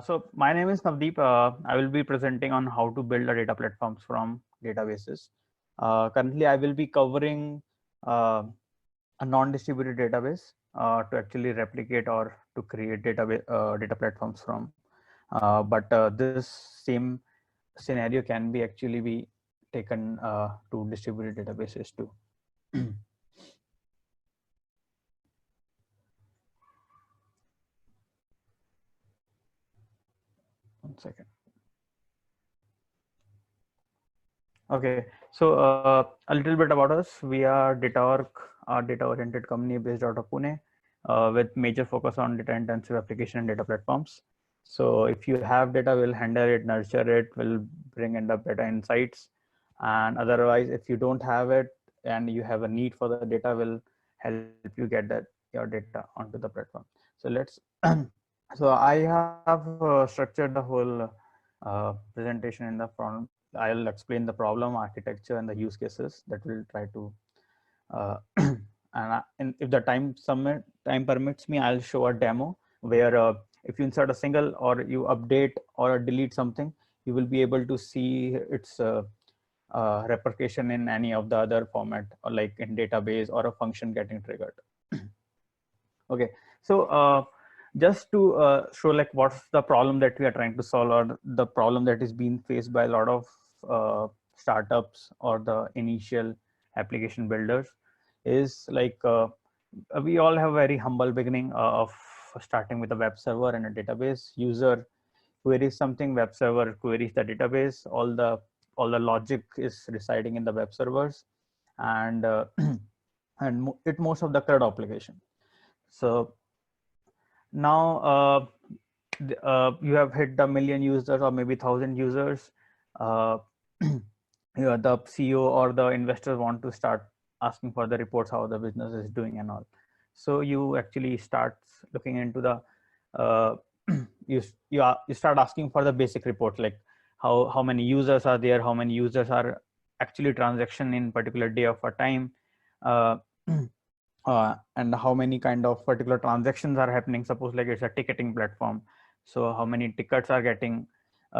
So my name is Navdeep. I will be presenting on how to build a data platforms from databases. Currently, I will be covering uh, a non-distributed database to actually replicate or to create data platforms from. But this same scenario can be actually be taken to distributed databases too. One second. Okay, so a little bit about us. We are DataOrg, a data-oriented company based out of Pune, with major focus on data-intensive application and data platforms. So if you have data, we'll handle it, nurture it, we'll bring in the data insights. And otherwise, if you don't have it and you have a need for the data, we'll help you get that your data onto the platform. So let's. So I have structured the whole presentation in the front. I'll explain the problem, architecture, and the use cases that we'll try to. And if the time permits me, I'll show a demo where if you insert a single or you update or delete something, you will be able to see its replication in any of the other format, or like in database or a function getting triggered. Okay, so just to show like what's the problem that we are trying to solve, or the problem that is being faced by a lot of startups or the initial application builders, is like we all have a very humble beginning of starting with a web server and a database. User queries something, web server queries the database, all the logic is residing in the web servers, and it most of the CRUD application. So now you have hit the million users or maybe 1,000 users. uh, the CEO or the investors want to start asking for the reports how the business is doing and all. So you actually start looking into the uh, you start asking for the basic report, like how many users are there, how many users are actually transaction in particular day of a time, uh, and how many kind of particular transactions are happening. Suppose like it's a ticketing platform, so how many tickets are getting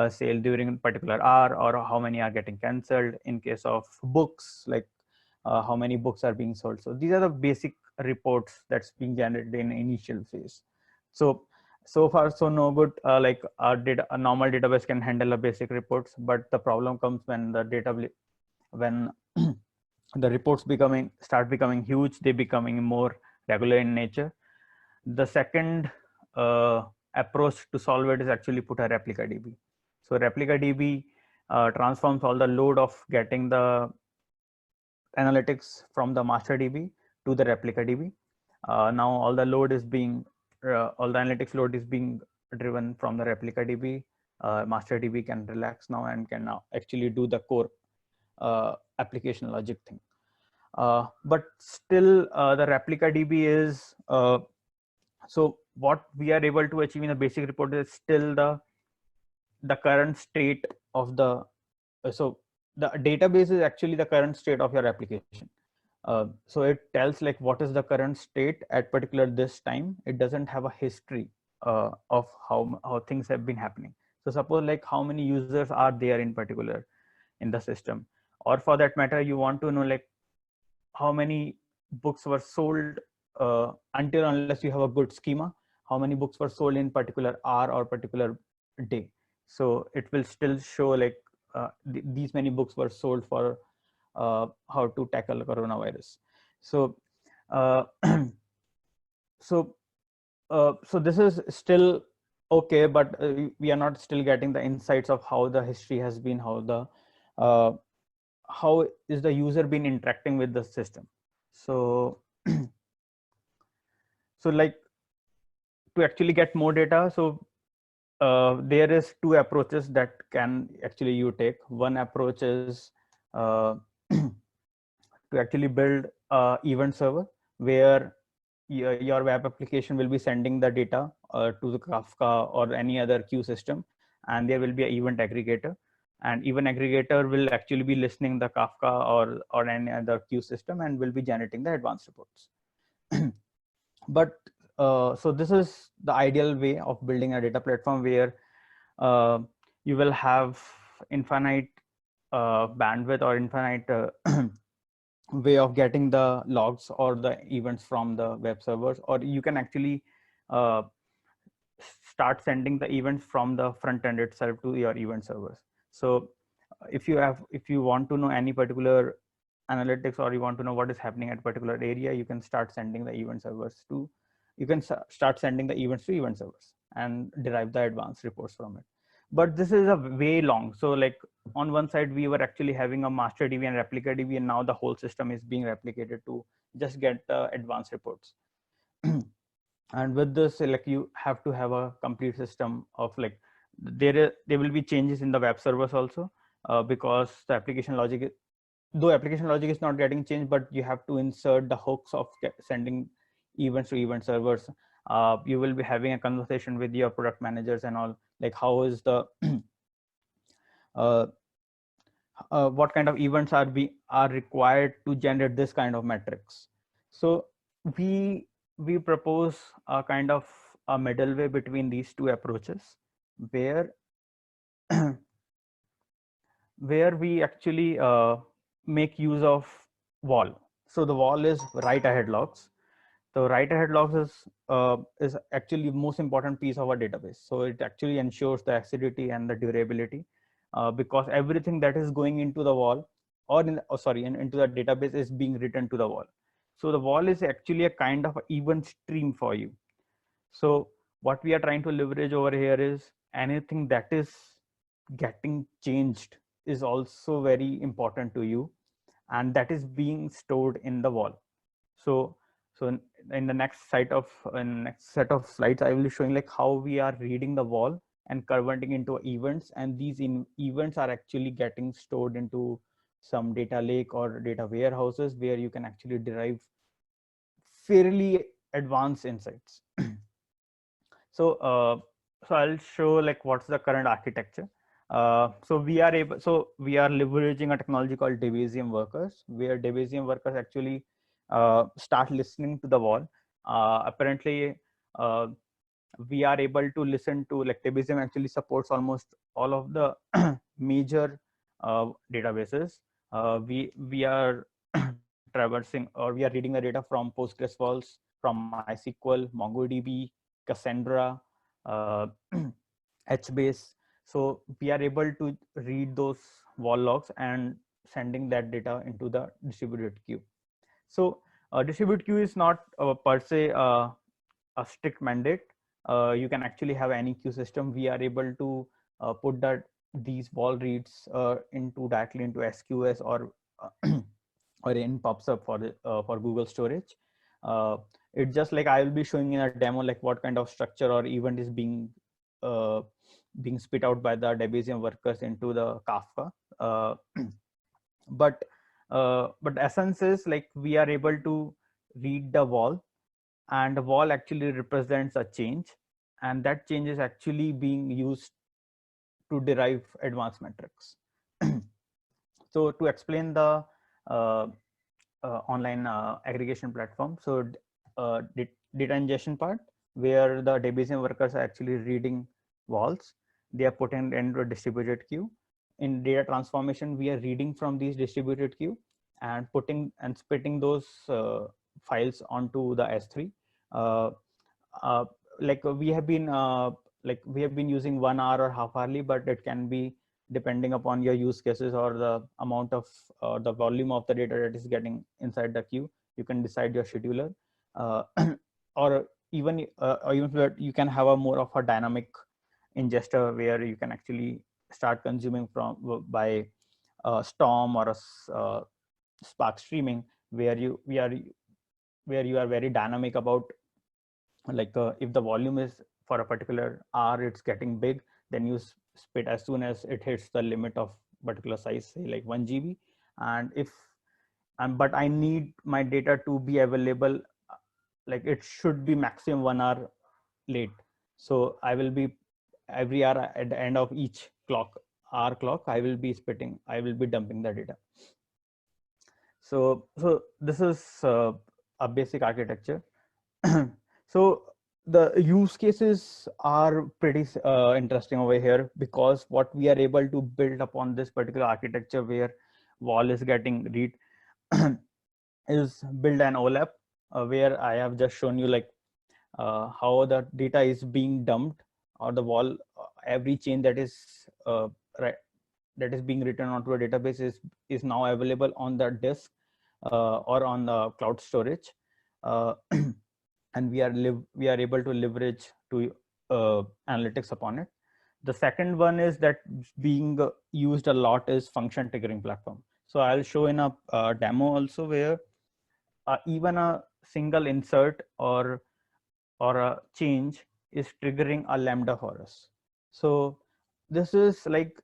sale during a particular hour, or how many are getting cancelled. In case of books, like how many books are being sold. So these are the basic reports that's being generated in initial phase. So far so no good. Like a normal database can handle a basic reports, but the problem comes when the data when the reports start becoming huge, they becoming more regular in nature. The second approach to solve it is actually put a replica DB. So replica DB transforms all the load of getting the analytics from the master DB to the replica DB. Now all the all the analytics load is being driven from the replica DB. Master DB can relax now and can now actually do the core application logic thing. But still, the replica DB is so what we are able to achieve in the basic report is still the current state of the so the database is actually the current state of your application. So it tells like what is the current state at particular this time. It doesn't have a history of how things have been happening. So suppose like how many users are there in particular in the system, or for that matter you want to know like how many books were sold until unless you have a good schema, how many books were sold in particular hour or particular day. So it will still show like these many books were sold for how to tackle coronavirus. So uh, so this is still okay, but we are not still getting the insights of how the history has been, uh, how is the user been interacting with the system. So so like to actually get more data, so there is two approaches that can actually you take. One approach is to actually build a event server where your web application will be sending the data to the Kafka or any other queue system, and there will be an event aggregator, and event aggregator will actually be listening the Kafka or any other queue system and will be generating the advanced reports. But so this is the ideal way of building a data platform where you will have infinite bandwidth or infinite way of getting the logs or the events from the web servers, or you can actually uh, start sending the events from the front end itself to your event servers. So if you want to know any particular analytics, or you want to know what is happening at a particular area, you can start sending the event servers to start sending the events to event servers and derive the advanced reports from it. But this is a way long. So like on one side we were actually having a master DB and replica DB, and now the whole system is being replicated to just get the advanced reports. And with this, like you have to have a complete system of like there will be changes in the web servers also, because the application logic, though application logic is not getting changed, but you have to insert the hooks of sending events to event servers. You will be having a conversation with your product managers and all, like how is the what kind of events are required to generate this kind of metrics. So we propose a kind of a middle way between these two approaches, where where we actually make use of wall. So the wall is write ahead logs. So write ahead logs is actually the most important piece of our database. So it actually ensures the acidity and the durability, because everything that is going into the wall or into the database is being written to the wall. So the wall is actually a kind of event stream for you. So what we are trying to leverage over here is anything that is getting changed is also very important to you, and that is being stored in the wall. So in the next set of slides, I will be showing like how we are reading the wall and converting into events, and these events are actually getting stored into some data lake or data warehouses where you can actually derive fairly advanced insights. So I'll show like what's the current architecture. So we are leveraging a technology called Debezium workers, where Debezium workers actually start listening to the wall. Apparently, we are able to listen to, like, Debezium actually supports almost all of the major databases. We are traversing, or we are reading the data from PostgreSQL, from MySQL, MongoDB, Cassandra, uh, HBase. So we are able to read those wall logs and sending that data into the distributed queue. So distributed queue is not per se a strict mandate. You can actually have any queue system. We are able to put these wall reads directly into SQS or or in PubSub for Google storage. It's just like I will be showing in a demo like what kind of structure or event is being spit out by the Debezium workers into the Kafka. But essence is like we are able to read the wall, and the wall actually represents a change, and that change is actually being used to derive advanced metrics. So to explain the uh, online aggregation platform, so data ingestion part, where the Debezium workers are actually reading walls, they are putting into a distributed queue. In data transformation, we are reading from these distributed queue and putting and splitting those files onto the S3. Uh, uh, like we have been using 1 hour or half hourly, but it can be depending upon your use cases or the amount of the volume of the data that is getting inside the queue. You can decide your scheduler, uh, or even you can have a more of a dynamic ingester where you can actually start consuming from by Storm or Spark streaming, where you are very dynamic about, like, if the volume is for a particular hour, it's getting big, then you spit as soon as it hits the limit of particular size, say like 1 GB. And if but I need my data to be available, like it should be maximum 1 hour late. So I will be every hour at the end of each hour clock, I will be dumping the data. So this is a basic architecture. So the use cases are pretty interesting over here, because what we are able to build upon this particular architecture where wall is getting read is build an OLAP, where I have just shown you like how the data is being dumped or the wall, every chain that is right, that is being written onto a database is now available on the disk or on the cloud storage. And we are able to leverage to analytics upon it. The second one is that being used a lot is function triggering platform. So I'll show in a demo also, where even a single insert or a change is triggering a lambda for us. So this is like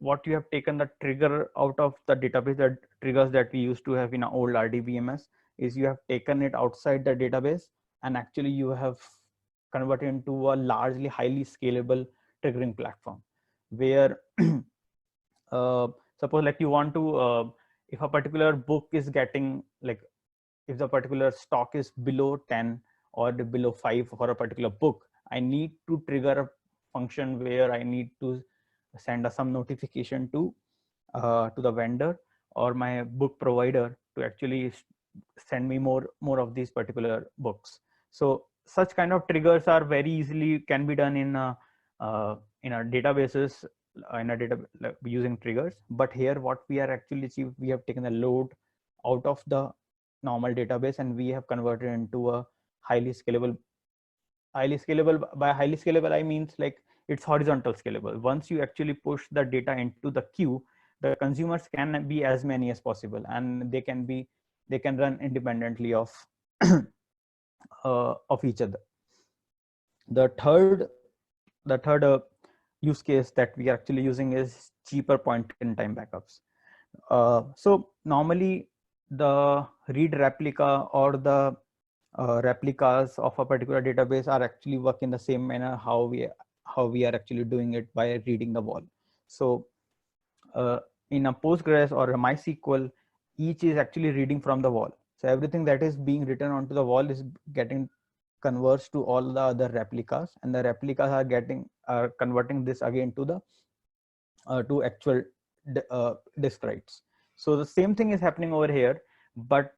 what you have taken the trigger out of the database, that triggers that we used to have in our old RDBMS, is you have taken it outside the database and actually you have converted into a largely highly scalable triggering platform, where suppose like you want to if a particular book is getting like, if the particular stock is below 10 or below 5 for a particular book, I need to trigger a function where I need to send some notification to the vendor or my book provider to actually send me more of these particular books. So such kind of triggers are very easily can be done in a databases, in a data like, using triggers. But here what we are actually achieved, we have taken the load out of the normal database and we have converted into a highly scalable. By highly scalable I means like it's horizontal scalable. Once you actually push the data into the queue, the consumers can be as many as possible, and they can run independently of of each other. The third use case that we are actually using is cheaper point in time backups. So normally the read replica or the replicas of a particular database are actually work in the same manner how we are actually doing it by reading the wall. So in a Postgres or a MySQL, each is actually reading from the wall. So everything that is being written onto the wall is getting converts to all the other replicas, and the replicas are converting this again to the to actual disk writes. So the same thing is happening over here, but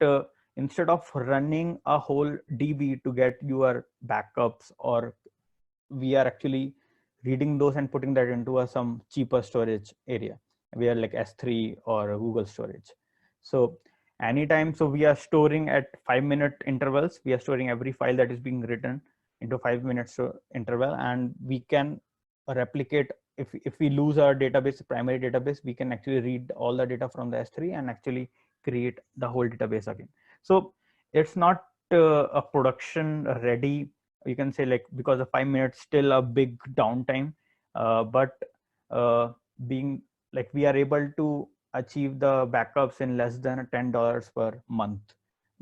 instead of running a whole DB to get your backups, or we are actually reading those and putting that into some cheaper storage area, we are like S3 or Google storage. So anytime, so we are storing at 5-minute intervals, we are storing every file that is being written into 5 minutes interval, and we can replicate. If we lose our database, primary database, we can actually read all the data from the S3 and actually create the whole database again. So it's not a production ready, you can say, like, because the 5 minutes still a big downtime, but being like we are able to achieve the backups in less than $10 per month,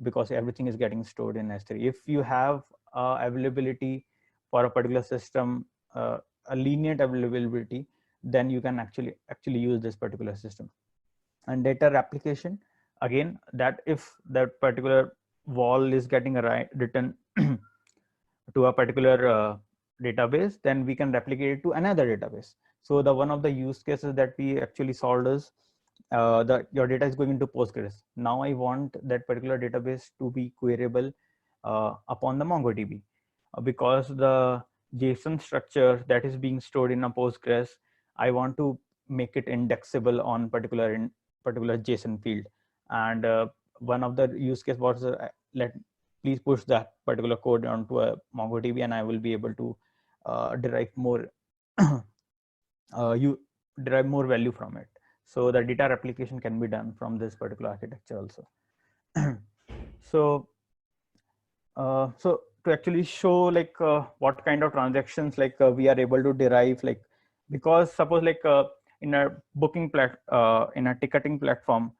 because everything is getting stored in S3. If you have availability for a particular system, a lenient availability, then you can actually use this particular system. And data replication, again, that if that particular wall is getting written to a particular database, then we can replicate it to another database. So the one of the use cases that we actually solved is your data is going into Postgres. Now I want that particular database to be queryable upon the MongoDB, because the JSON structure that is being stored in a Postgres, I want to make it indexable on particular JSON field. And one of the use case was please push that particular code onto a MongoDB, and I will be able to derive more derive more value from it. So the data replication can be done from this particular architecture also. So so to actually show like what kind of transactions like we are able to derive, like, because suppose like in a in a ticketing platform,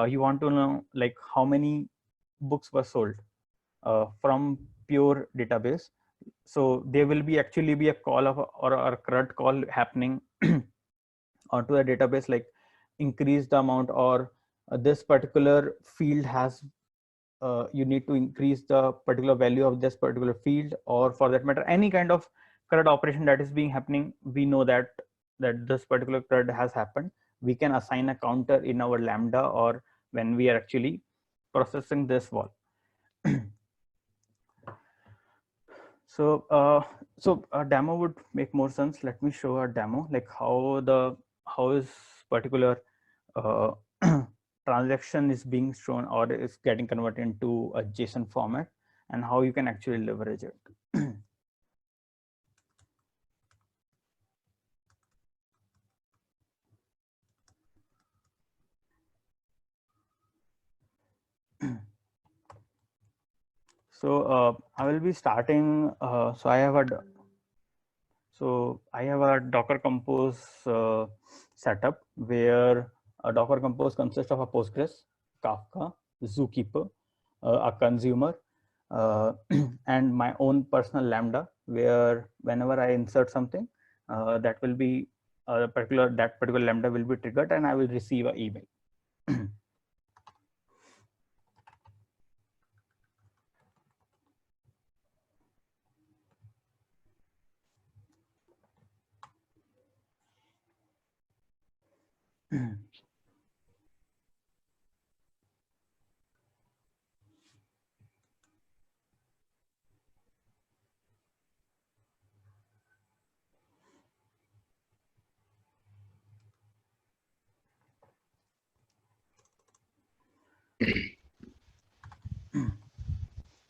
you want to know like how many books were sold from pure database. So there will be actually be a call of or a CRUD call happening onto the database, like increase the amount, or this particular field has you need to increase the particular value of this particular field, or for that matter any kind of CRUD operation that is being happening, we know that this particular CRUD has happened, we can assign a counter in our Lambda or when we are actually processing this wall. So a demo would make more sense. Let me show a demo, like how is particular uh, transaction is being shown or is getting converted into a JSON format, and how you can actually leverage it. So I will be starting. So I have a Docker Compose setup where a Docker Compose consists of a Postgres, Kafka, Zookeeper, a consumer, and my own personal Lambda, where whenever I insert something, that will be that particular Lambda will be triggered, and I will receive an email.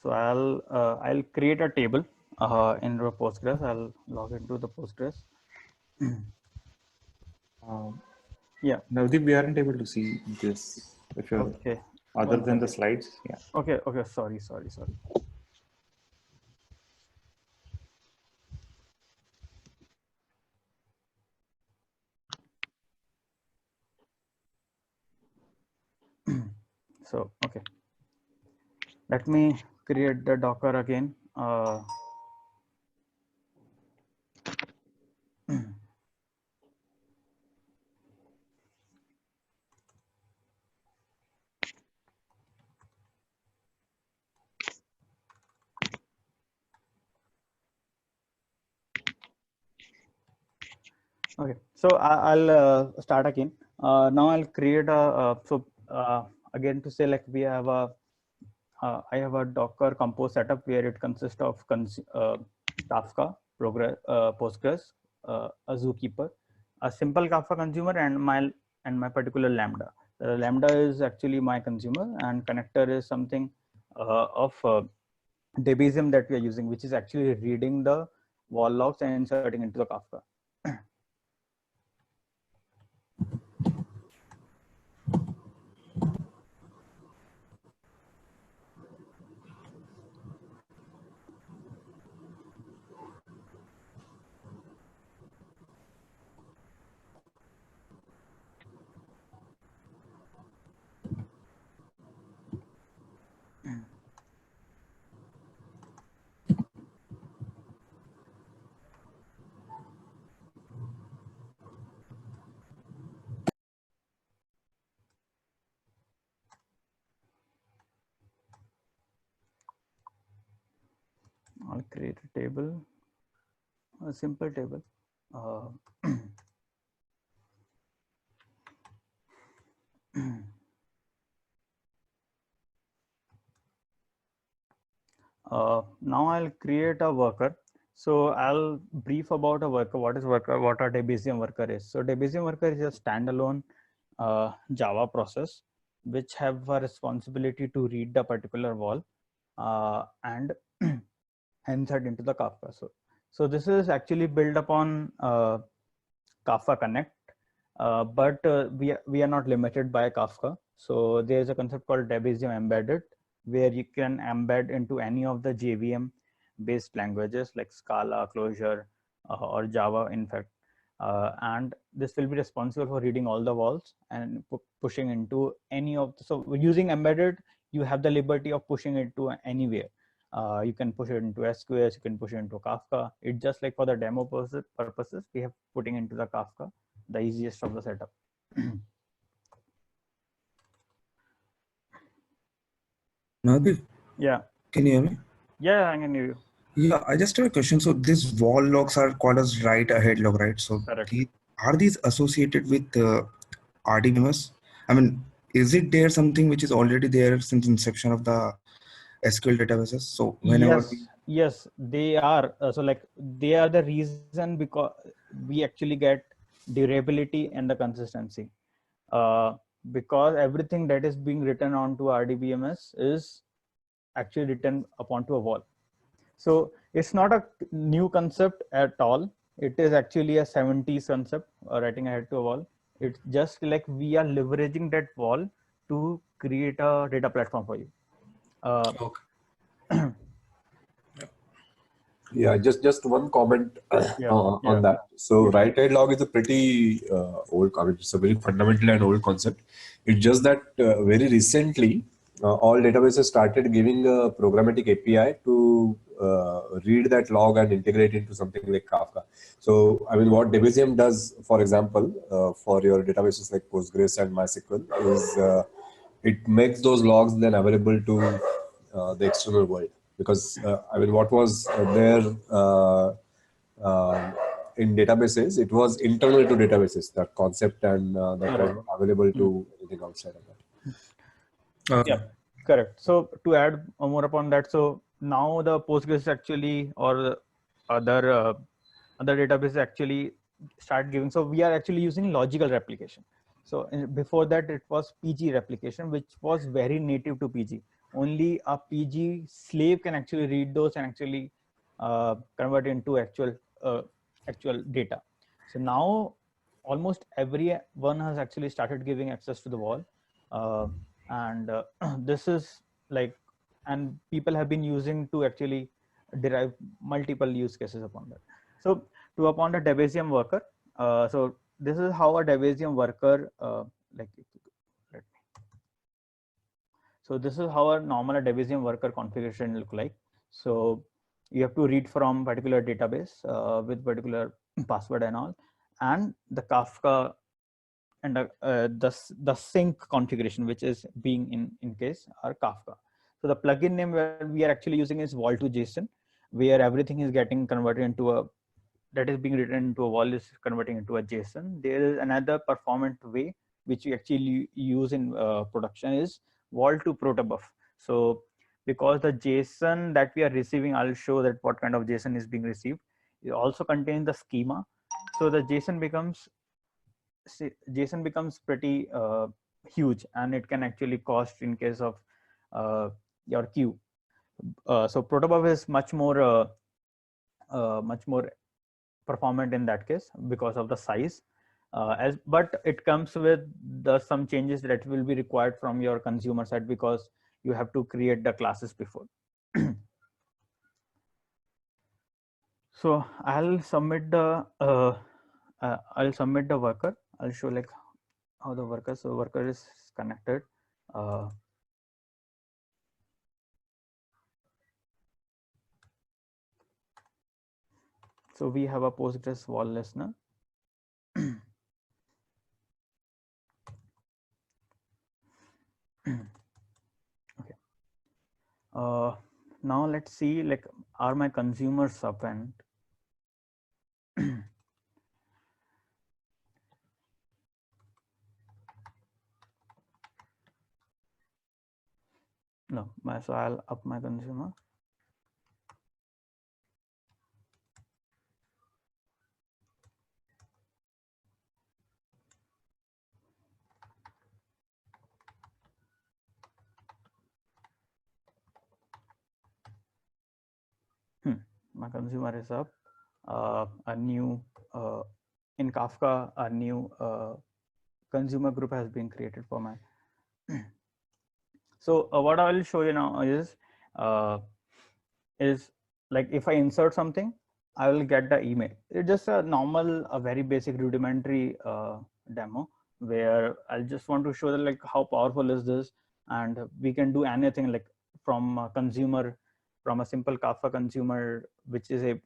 So I'll create a table in the Postgres. I'll log into the Postgres. Yeah. Navdeep, we aren't able to see this. If you're okay. Other than the slides, yeah. Okay. Sorry. So okay. Let me create the Docker again. Okay, so I'll start again. Now I'll create a again to say, like, we have a I have a Docker Compose setup where it consists of Kafka, Postgres, a Zookeeper, a simple Kafka consumer, and my particular Lambda. The Lambda is actually my consumer, and connector is something of Debezium that we are using, which is actually reading the wall logs and inserting into the Kafka. I'll create a table, a simple table. Now I'll create a worker. So I'll brief about a worker. What is worker? What a Debezium worker is. So Debezium worker is a standalone Java process which have a responsibility to read the particular wall and insert into the Kafka. So this is actually built upon Kafka Connect, but we are not limited by Kafka. So there's a concept called Debezium embedded, where you can embed into any of the JVM based languages like Scala, Clojure, or Java, in fact. And this will be responsible for reading all the walls and pushing into any of the, so using embedded, you have the liberty of pushing it to anywhere. You can push it into SQS, you can push it into Kafka. It's just like for the demo purposes, we have putting into the Kafka, the easiest of the setup. Navdeep, Yeah. can you hear me? Yeah, I can hear you. Yeah, I just have a question. So these wall logs are called as write ahead log, right? So Correct. are these associated with RDBMS? I mean, is it there something which is already there since inception of the SQL databases? So whenever Yes, they are. So like they are the reason because we actually get durability and the consistency. Because everything that is being written onto RDBMS is actually written upon to a wall. So it's not a new concept at all. It is actually a 70s concept, writing ahead to a wall. It's just like we are leveraging that wall to create a data platform for you. okay. Yeah, just one comment Yeah, on that. So write-ahead log is a pretty old. I mean, it's a very fundamental and old concept. It's just that very recently, all databases started giving a programmatic API to read that log and integrate into something like Kafka. So, I mean, what Debezium does, for example, for your databases like Postgres and MySQL, is it makes those logs then available to the external world. Because I mean, what was there in databases, it was internal to databases, that concept, and that was not available to anything outside of that. Okay. Yeah, correct. So to add more upon that, so now the Postgres actually or the other database actually start giving. So we are actually using logical replication. So before that, it was PG replication, which was very native to PG. Only a PG slave can actually read those and actually convert into actual data. So now almost everyone has actually started giving access to the wall. And this is like, and people have been using to actually derive multiple use cases upon that. So to upon the Debezium worker, so this is how a Debezium worker like let me, so this is how a normal Debezium worker configuration look like. So you have to read from particular database with particular password and all, and the Kafka and the sync configuration, which is being in case are Kafka. So the plugin name where we are actually using is Wall2JSON, where everything is getting converted into a, that is being written into a wall is converting into a JSON. There is another performant way which we actually use in production is Wall2Protobuf. So because the JSON that we are receiving, I'll show that what kind of JSON is being received. It also contains the schema. So the JSON becomes pretty huge, and it can actually cost in case of your queue. So Protobuf is much more performant in that case because of the size. But it comes with some changes that will be required from your consumer side because you have to create the classes before. So I'll submit the worker. I'll show like how the worker. So worker is connected. So we have a Postgres wall listener. Okay. Now let's see, like, are my consumers up and no, so I'll up my consumer. My consumer is up. A new in Kafka, a new consumer group has been created for my. So what I will show you now is like if I insert something, I will get the email. It's just a normal, a very basic rudimentary demo where I just want to show that like how powerful is this, and we can do anything like from a consumer, from a simple Kafka consumer, which is a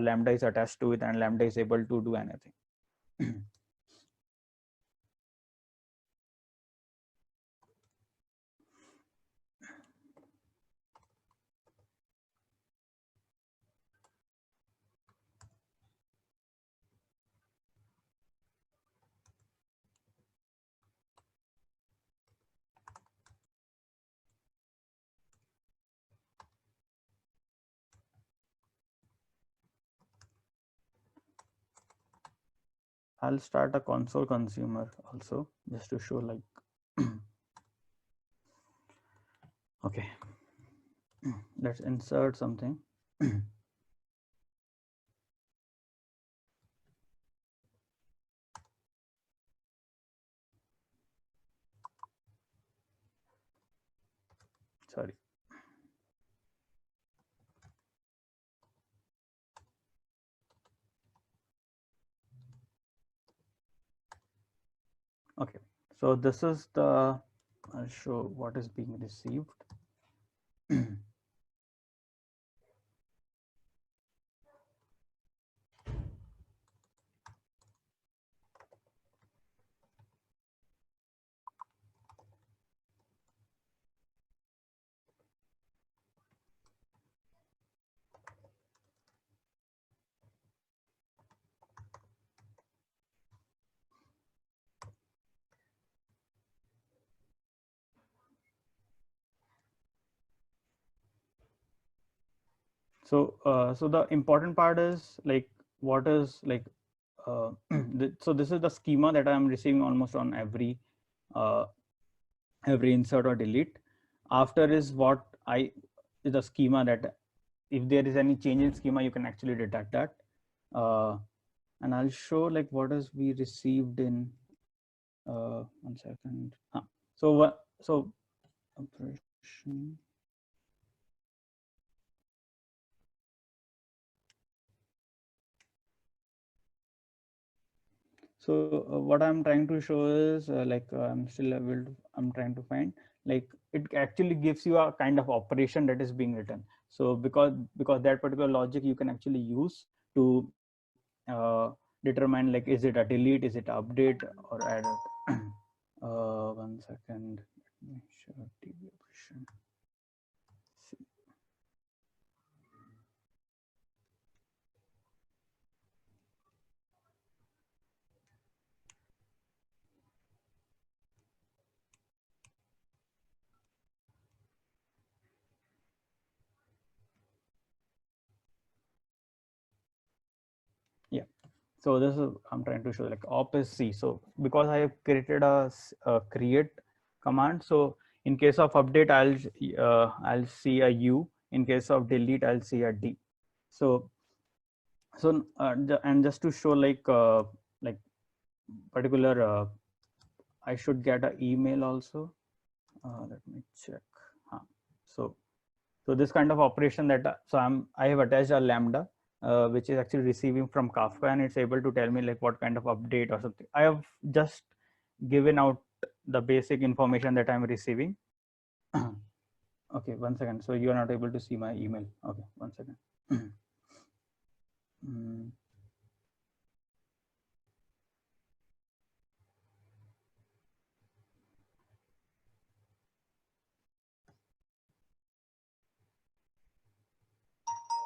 Lambda is attached to it, and Lambda is able to do anything. I'll start a console consumer also, just to show like, okay, let's insert something. Sorry. Okay, so this is the, I'll show what is being received. So, so the important part is like, what is like, so this is the schema that I'm receiving almost on uh, every insert or delete. After is what is the schema that if there is any change in schema, you can actually detect that. And I'll show like what is we received in 1 second. So what? So operation. So what I'm trying to show is I'm still able to, I'm trying to find like it actually gives you a kind of operation that is being written. So because that particular logic you can actually use to determine like, is it a delete, is it an update or add it. 1 second. Let me show TV operation. Yeah. So this is, I'm trying to show like op is C. So because I have created a create command, so in case of update, I'll see a U. In case of delete, I'll see a D. So and just to show like particular, I should get an email also. Let me check. So this kind of operation that I have attached a lambda which is actually receiving from Kafka, and it's able to tell me like what kind of update or something. I have just given out the basic information that I'm receiving. Okay, 1 second. So you are not able to see my email. Okay, 1 second.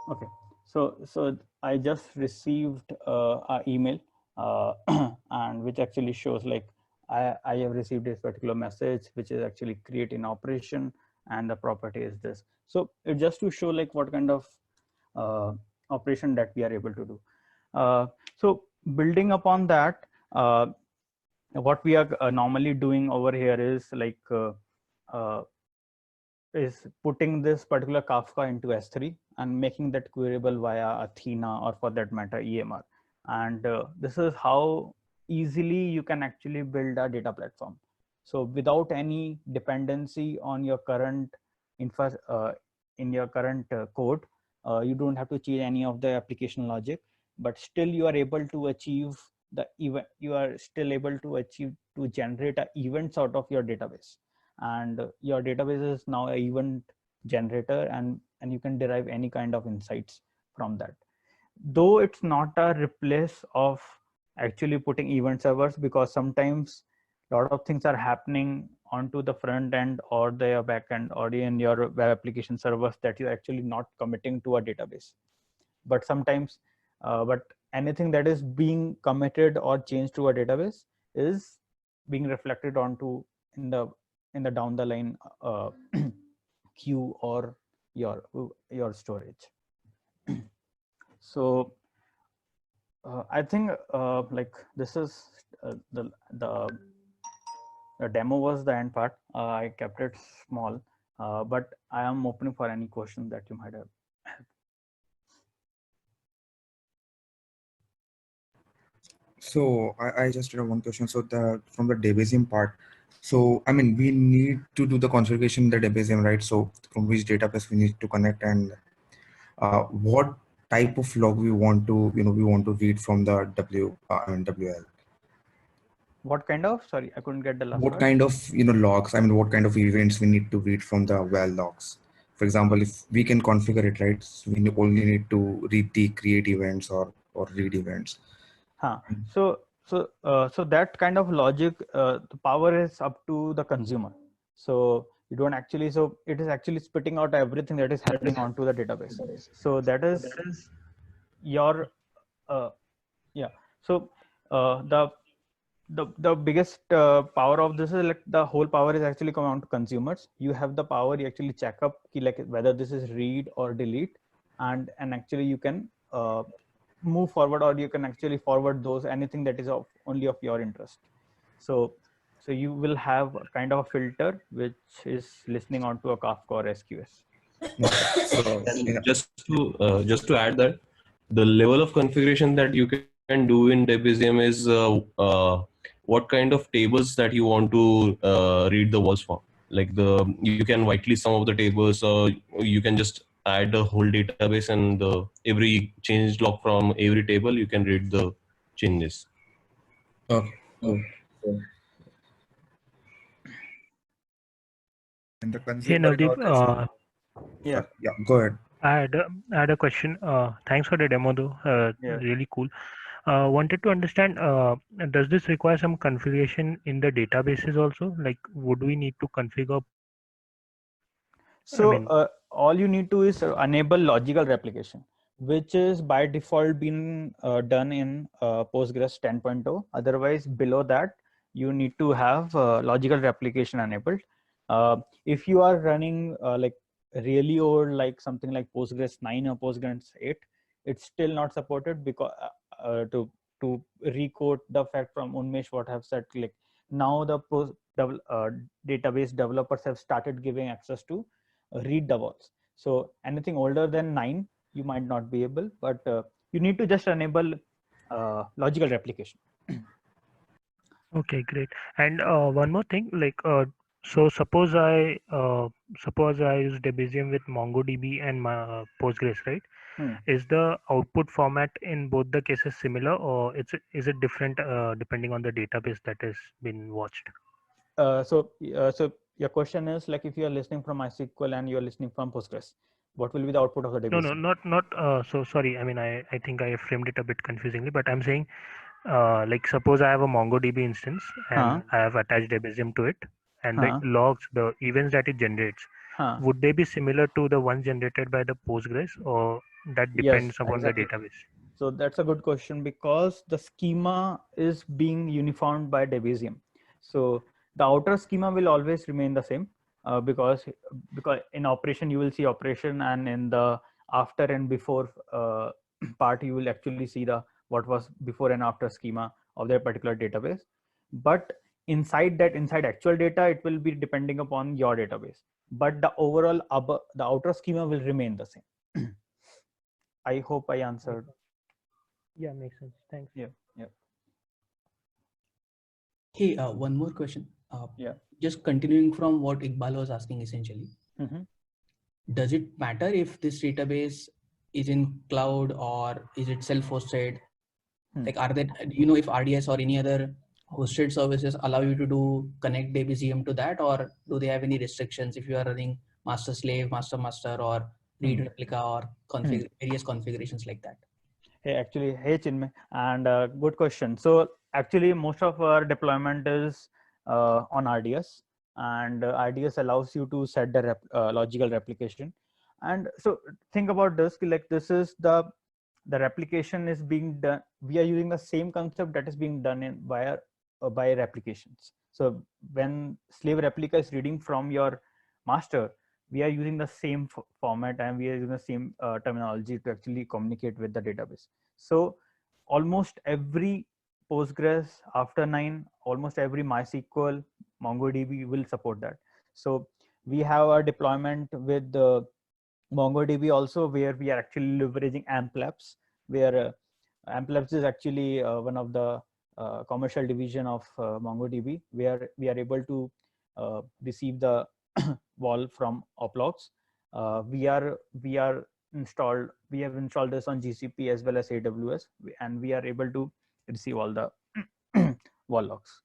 Okay, so I just received an email and which actually shows like I have received this particular message, which is actually create an operation, and the property is this. So it just to show like what kind of operation that we are able to do. So building upon that, what we are normally doing over here is like is putting this particular Kafka into S3 and making that queryable via Athena, or for that matter EMR. And this is how easily you can actually build a data platform. So without any dependency on your current in your current code, you don't have to change any of the application logic, but still you are able to achieve the event. You are still able to achieve to generate events out of your database, and your database is now an event generator, and you can derive any kind of insights from that. Though it's not a replace of actually putting event servers, because sometimes a lot of things are happening onto the front end or the back end or in your web application servers that you're actually not committing to a database. But sometimes but anything that is being committed or changed to a database is being reflected onto in the down the line queue or your storage. So I think like this is the demo was the end part. I kept it small, but I am open for any question that you might have. So I just had one question. So from the Debezium part, so I mean we need to do the configuration in the Debezium, right? So from which database we need to connect, and what type of log we want to read from the WL. What kind of? Sorry, I couldn't get the last What word. kind of logs? I mean, what kind of events we need to read from the WAL logs? For example, if we can configure it, right? So we only need to read the create events or read events. Huh. So that kind of logic, the power is up to the consumer. So you don't actually, so it is actually spitting out everything that is happening onto the database. So that is your, yeah. So the biggest power of this is like the whole power is actually coming on to consumers. You have the power, you actually check up like whether this is read or delete, and actually you can move forward, or you can actually forward those anything that is of only of your interest. So you will have a kind of a filter which is listening onto a Kafka or SQS. So And just to add that the level of configuration that you can do in Debezium is what kind of tables that you want to read the walls from. Like you can whitelist some of the tables, or you can just add the whole database, and every change log from every table you can read the changes. okay. And the Hey consumer Navdeep, log is Yeah. yeah. Go ahead. I had a question. Thanks for the demo though. Yeah. Really cool. Wanted to understand, does this require some configuration in the databases also? Like, would we need to configure? So mean- all you need to is enable logical replication, which is by default being done in Postgres 10.0. Otherwise, below that, you need to have logical replication enabled. If you are running like really old, like something like Postgres 9 or Postgres 8, it's still not supported because to recode the fact from Unmesh what I have said, like now the database developers have started giving access to read the walls. So anything older than 9 you might not be able, but you need to just enable logical replication. Okay, great. And one more thing, like, so suppose I use Debezium with MongoDB and my Postgres, right? Is the output format in both the cases similar, or is it different depending on the database that has been watched? So your question is like if you are listening from MySQL and you are listening from Postgres, what will be the output of the database? No, not. So sorry. I mean, I think I framed it a bit confusingly, but I'm saying, like, suppose I have a MongoDB instance and I have attached Debezium to it, and the logs, the events that it generates, would they be similar to the ones generated by the Postgres, or that depends upon the database? So that's a good question, because the schema is being uniformed by Debezium. So the outer schema will always remain the same, because in operation you will see operation, and in the after and before part you will actually see the what was before and after schema of that particular database. But inside actual data, it will be depending upon your database. But the overall the outer schema will remain the same. I hope I answered. Yeah, makes sense. Thanks. Yeah. Hey, one more question. Yeah. Just continuing from what Iqbal was asking, essentially, does it matter if this database is in cloud or is it self-hosted? Like, are there, do you know if RDS or any other hosted services allow you to do connect Debezium to that, or do they have any restrictions if you are running master slave, master or read replica or various configurations like that? Hey Chinmay, and good question. So actually most of our deployment is on RDS, and RDS allows you to set the logical replication. And so think about this, like this is the replication is being done. We are using the same concept that is being done in by replications. So when slave replica is reading from your master, we are using the same format, and we are using the same terminology to actually communicate with the database. So almost every Postgres after 9, almost every MySQL, MongoDB will support that. So we have a deployment with the MongoDB also, where we are actually leveraging AmpLabs, where AmpLabs is actually one of the commercial division of MongoDB, where we are able to receive the wall from Oplogs. We have installed this on GCP as well as AWS, and we are able to receive all the wall logs.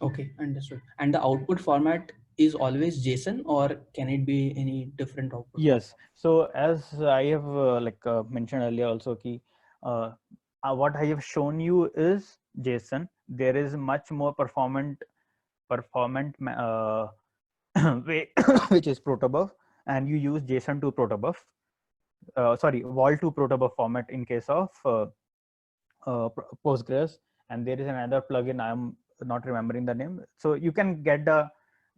Okay, understood. And the output format is always JSON, or can it be any different output? Yes. So as I have mentioned earlier also, what I have shown you is JSON. There is much more performant way, which is protobuf, and you use JSON to protobuf. Wall to protobuf format in case of Postgres, and there is another plugin, I'm not remembering the name. So you can get the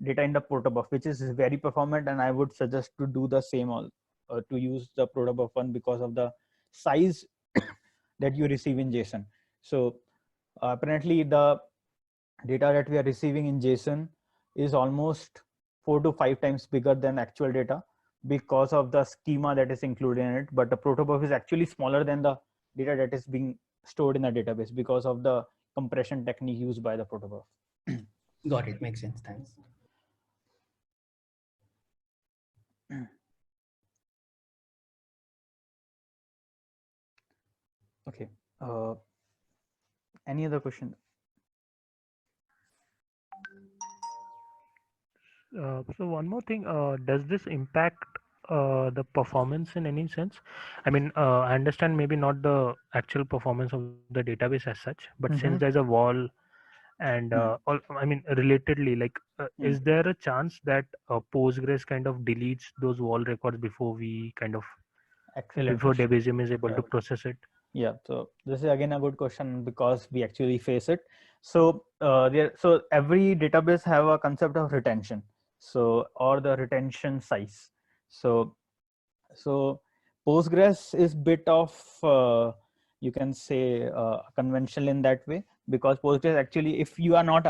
data in the protobuf, which is very performant, and I would suggest to do the same to use the protobuf one because of the size that you receive in JSON. So apparently the data that we are receiving in JSON is almost 4 to 5 times bigger than actual data because of the schema that is included in it. But the protobuf is actually smaller than the data that is being stored in the database because of the compression technique used by the protobuf. Got it. Makes sense. Thanks. Okay. Any other question? So one more thing, does this impact the performance in any sense? I mean, I understand maybe not the actual performance of the database as such, but since there's a wall and relatedly, like, is there a chance that Postgres kind of deletes those wall records before we kind of, before Debezium is able to process it? Yeah, so this is again a good question because we actually face it. So every database have a concept of retention, or the retention size. So Postgres is bit of you can say conventional in that way, because Postgres actually, if you are not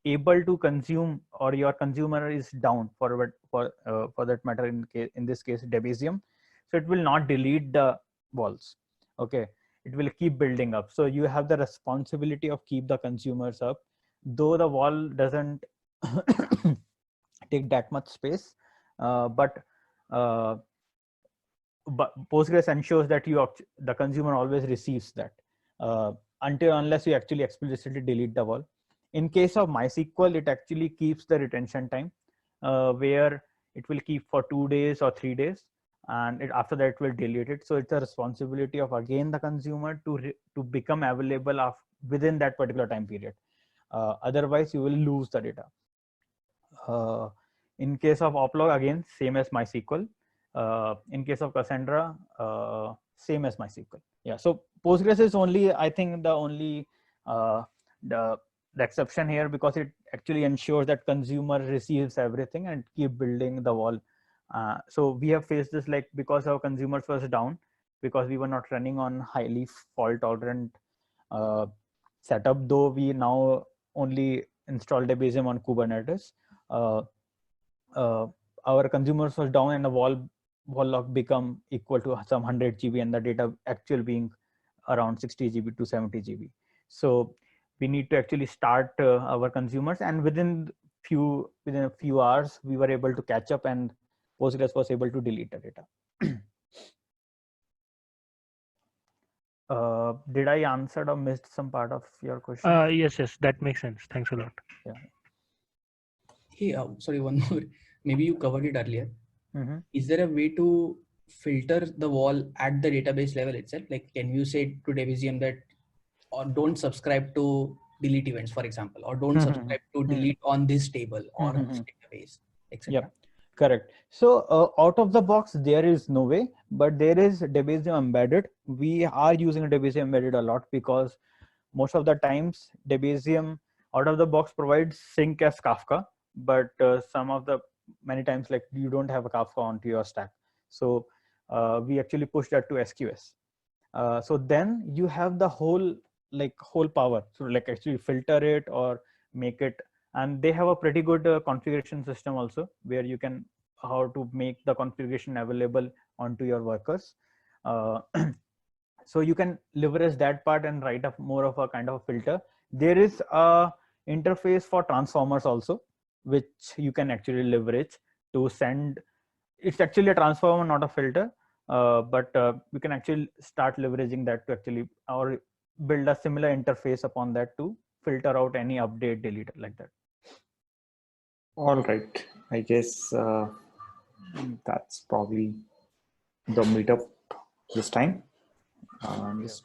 able to consume, or your consumer is down for that matter, in this case Debezium, so it will not delete the walls. Okay, it will keep building up. So you have the responsibility of keep the consumers up, though the wall doesn't take that much space, but Postgres ensures that the consumer always receives that unless you actually explicitly delete the wall. In case of MySQL, it actually keeps the retention time, where it will keep for 2 days or 3 days, and after that it will delete it. So it's a responsibility of again the consumer to become available within that particular time period. Otherwise, you will lose the data. In case of Oplog, again same as MySQL. In case of Cassandra, same as MySQL. Yeah. So Postgres is only, I think, the exception here, because it actually ensures that consumer receives everything and keep building the wall. So we have faced this, like, because our consumers was down, because we were not running on highly fault tolerant setup, though we now only installed Debezium on Kubernetes. Our consumers was down and the wall log become equal to some 100 GB and the data actual being around 60 GB to 70 GB. So we need to actually start our consumers, and within a few hours we were able to catch up, and Postgres was able to delete the data. Did I answer or missed some part of your question? Yes, that makes sense. Thanks a lot. Yeah. Hey, sorry, one more. Maybe you covered it earlier. Is there a way to filter the wall at the database level itself? Like, can you say to Debezium that, or don't subscribe to delete events, for example, or don't subscribe to delete on this table or this database, etc.? Yeah, correct. So out of the box, there is no way, but there is Debezium embedded. We are using Debezium embedded a lot because most of the times Debezium out of the box provides sync as Kafka, but many times, like, you don't have a Kafka onto your stack. So we actually push that to SQS. So then you have the whole power. So like actually filter it or make it, and they have a pretty good configuration system also, where you can how to make the configuration available onto your workers. So you can leverage that part and write up more of a kind of a filter. There is a interface for transformers also, which you can actually leverage to send. It's actually a transformer, not a filter, but you can actually start leveraging that to actually or build a similar interface upon that to filter out any update, delete, like that. All right, I guess that's probably the meetup this time. Just